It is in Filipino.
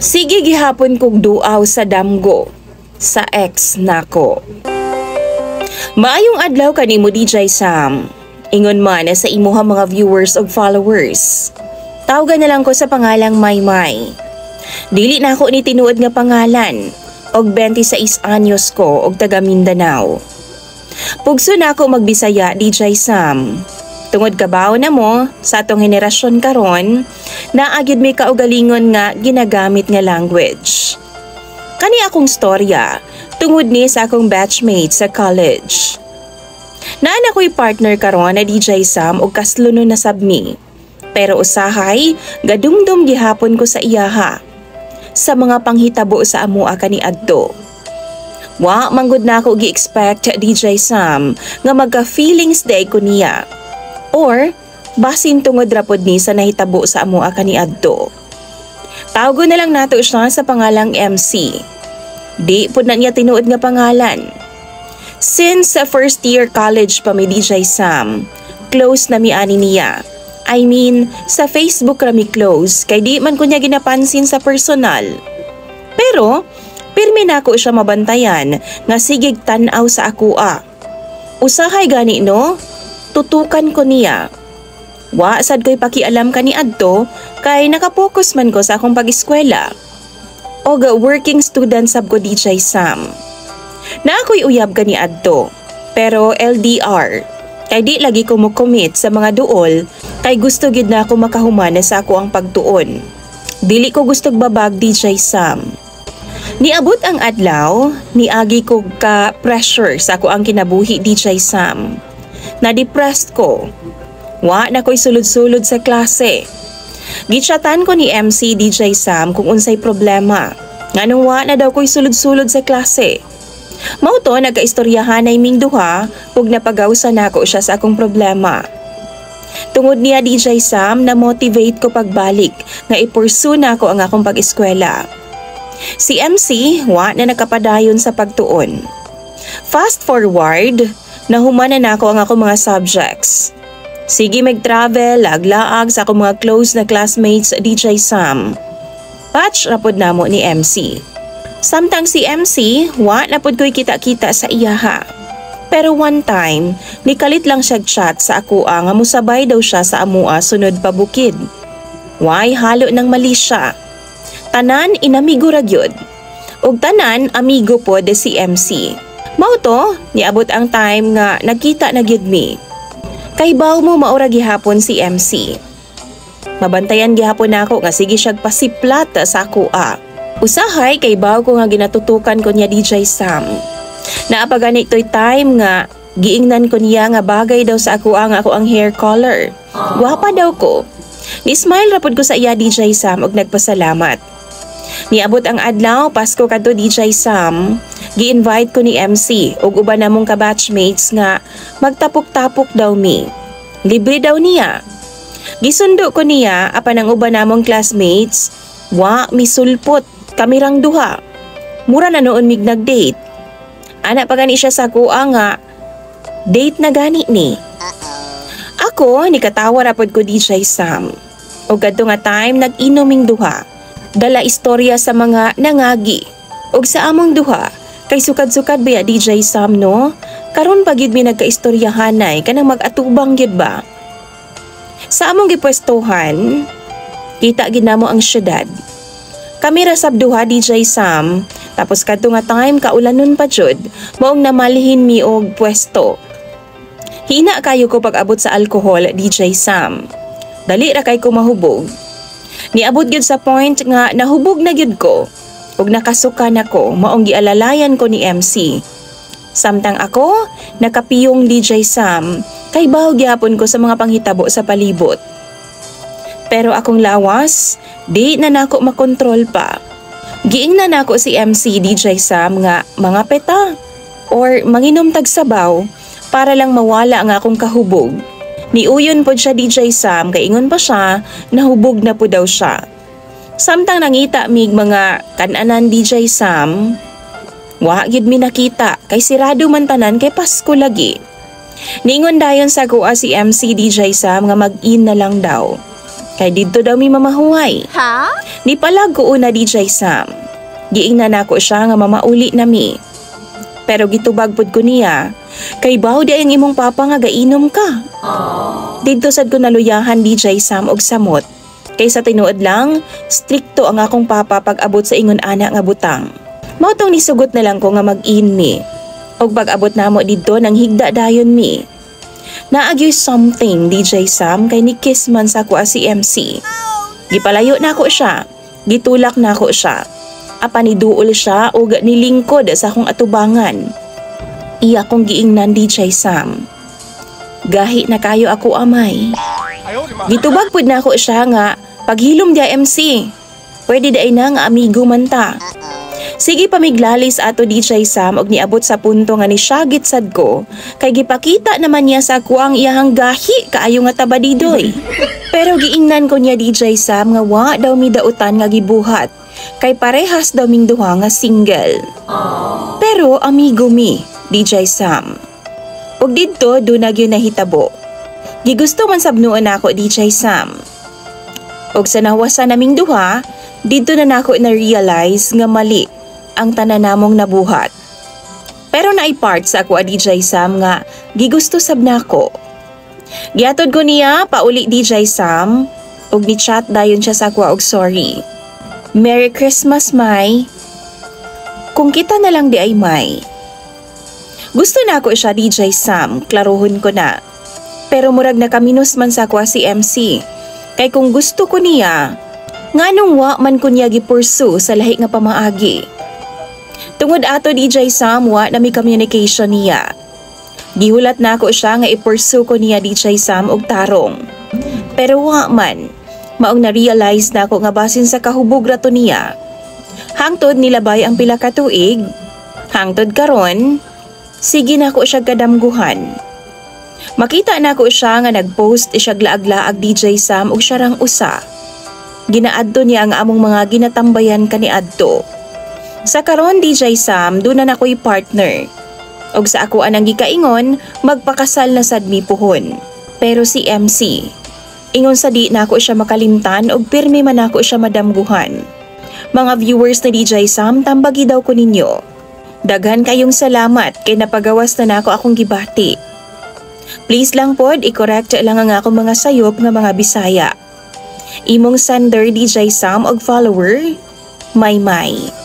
Sige gihapon kog duaw sa damgo sa ex nako. Maayong adlaw kanimo DJ Sam. Ingon man sa imuha mga viewers o followers. Tawagan na lang ko sa pangalang Maymay. Dili na ako ni tinuod nga pangalan. Og 26 anyos ko og taga Mindanao. Pugso na ako magbisaya DJ Sam. Tungod kabaw na mo sa atong henerasyon karon, naagid may kaugalingon nga ginagamit nga language. Kani akong storya, tungod ni sa akong batchmate sa college. Naan ako'y partner karon na DJ Sam og kasluno na sabmi. Pero usahay, gadumdum gihapon ko sa iyaha. Sa mga panghitabo sa amua kaniadto. Wa manggod na ako gi-expect DJ Sam nga magka-feelings day ko niya. Or basin tungod rapod ni sa nahitabo sa amua kaniadto. Tawgo na lang nato siya sa pangalang MC. Di pud na niya tinuod nga pangalan. Since sa first year college pa mi DJ Sam, close na mi ani niya. I mean, sa Facebook rami close kay di man ko niya ginapansin sa personal. Pero, pirmi na ako siya mabantayan nga sigig tan-aw sa akua. Usahay gani no, tutukan ko niya. Wa sad ko'y pakialam kani adto kay nakapokus man ko sa akong pag-eskwela. O working student sab ko DJ Sam. Na ako'y uyab kani adto, pero LDR. Kay di lagi ko mo commit sa mga duol, kay gusto gid na ako makahumana sa ako ang pagtuon. Dili ko gustog babag DJ Sam. Niabot ang adlaw, niagi ko ka pressure sa ako ang kinabuhi DJ Sam. Na-depressed ko. Wa na ko'y sulod-sulod sa klase. Gichatan ko ni MC DJ Sam kung unsay problema. Nganong wa na daw ko'y sulod-sulod sa klase. Mao to nagkaistoryahan ay ming duha ug napagawsa nako siya sa akong problema. Tungod niya DJ Sam na motivate ko pagbalik nga i-pursue nako ang akong pag-eskwela. Si MC wa na nakapadayon sa pagtuon. Fast forward, nahumanan nako ang akong mga subjects. Sige mag-travel, aglaag sa akong mga close na classmates DJ Sam. Patch rapod namo ni MC. Samtang si MC, wa na pud ko'y kita-kita sa iyaha. Pero one time, nikalit lang siya chat sa akua nga musabay daw siya sa amua sunod pa bukid. Why halo ng mali siya. Tanan inamigo ra gyud. Og tanan amigo pod si MC. Mao to, niabot ang time nga nagkita na gyud mi. Kay baw mo maura gihapon si MC. Mabantayan gihapon nako nga sige siya pasiplat sa akua. Usahay kay baw ko nga ginatutukan ko niya DJ Sam. Naapagani to'y time nga giingnan ko niya nga bagay daw sa ako ang hair color. Guwapa daw ko. Ni-smile rapod ko sa iya DJ Sam og nagpasalamat. Niabot ang adlaw, Pasko kadto DJ Sam. Gi-invite ko ni MC ug uban namong ka-batchmates nga magtapok-tapok daw mi. Libre daw niya. Gisundo ko niya apan ang uban namong classmates, wa misulpot. Kamirang duha. Mura na noon mig nag-date. Anak pa gani siya sa kuha nga. Date na gani ni. Ako, nikatawa rapod ko DJ Sam. O kadto nga time nag-inoming duha. Dala istorya sa mga nangagi. Og sa among duha, kay sukad-sukad ba DJ Sam no? Karon pagid mi nagkaistoryahanay kanang mag-atubang gyud ba? Sa among gipwestohan, kita gid namo ang syudad. Kami ra sab duha DJ Sam, tapos kadto nga time kaulanon pa jud, maong namalhin mi og pwesto. Hina kayo ko pag-abot sa alcohol DJ Sam. Dali ra kay ko mahubog. Niabot gyud sa point nga nahubog na gyud ko ug nakasukan ako maong gialalayan ko ni MC. Samtang ako nakapiyong DJ Sam kay baw gyapon ko sa mga panghitabo sa palibot. Pero akong lawas, di na nako makontrol pa. Giingnan nako si MC DJ Sam nga mga peta or manginom tag sabaw para lang mawala ang akong kahubog. Niuyon pod siya DJ Sam kay ingon pa siya nahubog na po daw siya. Samtang nangita mig mga kananan DJ Sam, wa gyud mi nakita kay sirado man tanan kay Pasko lagi. Ningon dayon sa kuha si MC DJ Sam nga mag-in na lang daw. Kay didto daw mi mamahuway. Ha? Ni palag ko una DJ Sam. Giingnan ako siya nga mamauli nami. Pero gitubag pud ko niya, kay baw di ang imong papa nga gainom ka. Didto sad ko naluyahan DJ Sam og samot. Kay sa tinuod lang, strikto ang akong papa pag abot sa ingon ana nga butang. Mao tong nisugot na lang ko nga mag-in mi. Og pag abot namo didto nang higda dayon mi. Naagyoy something DJ Sam kay ni kiss man sa ko si MC. Gipalayo na ako siya, gitulak na ako siya. Apa ni duol siya o nilingkod sa akong atubangan. Iya kong giingnan DJ Sam. Gahi na kayo ako amay. Gitubag pud na ako siya nga paghilom dia MC. Pwede daay na nga amigo man ta. Sige pamiglalis ato DJ Sam og niabot sa punto nga ni syagit sad ko kay gipakita naman niya sa ako ang iyahang gahi kaayo nga tabadidoy. Pero giingnan ko niya DJ Sam nga wa daw mi dautan nga gibuhat kay parehas daw ming duha nga single. Pero amigo mi DJ Sam. Og didto do na gyud nahitabo. Gigusto man sabnuon ako DJ Sam. Og sa nawasan naming duha, didto na nako na-realize nga mali ang tanan namong nabuhat. Pero naay part sa ako DJ Sam nga gigusto sab nako. Giatod ko niya pauli DJ Sam og ni chat dayon siya sa ako og sorry. Merry Christmas, May. Kung kita na lang di ay May. Gusto na ako siya DJ Sam, klaruhon ko na. Pero murag nakaminos man sa ako si MC. Kay kung gusto ko niya, nganong wa man ko niya gipursu sa lahi nga pamaagi. Tungod ato DJ Sam wa na may communication niya. Gihulat na ako siya nga ipursu ko niya DJ Sam og tarong. Pero wa man, maong na-realize na ako nga basin sa kahubog rato niya. Hangtod nilabay ang pila ka tuig, hangtod karon, sige na ako siya kadamguhan. Makita na ko siya nga nag-post siya glaag-laag DJ Sam og siya rang usa. Ginaadto niya ang among mga ginatambayan kaniadto. Sa karon DJ Sam, do na nako'y partner. Og sa ako anang gikaingon, magpakasal na sad mi puhon. Pero si MC, ingon sa di na ako siya makalimtan og pirmi man ako siya madamguhan. Mga viewers na DJ Sam, tambagi daw ko ninyo. Daghan kayong salamat kay napagawas na nako akong gibati. Please lang pod, i-correct lang ang akong mga sayop nga mga Bisaya. Imong sender DJ Sam og follower, May May.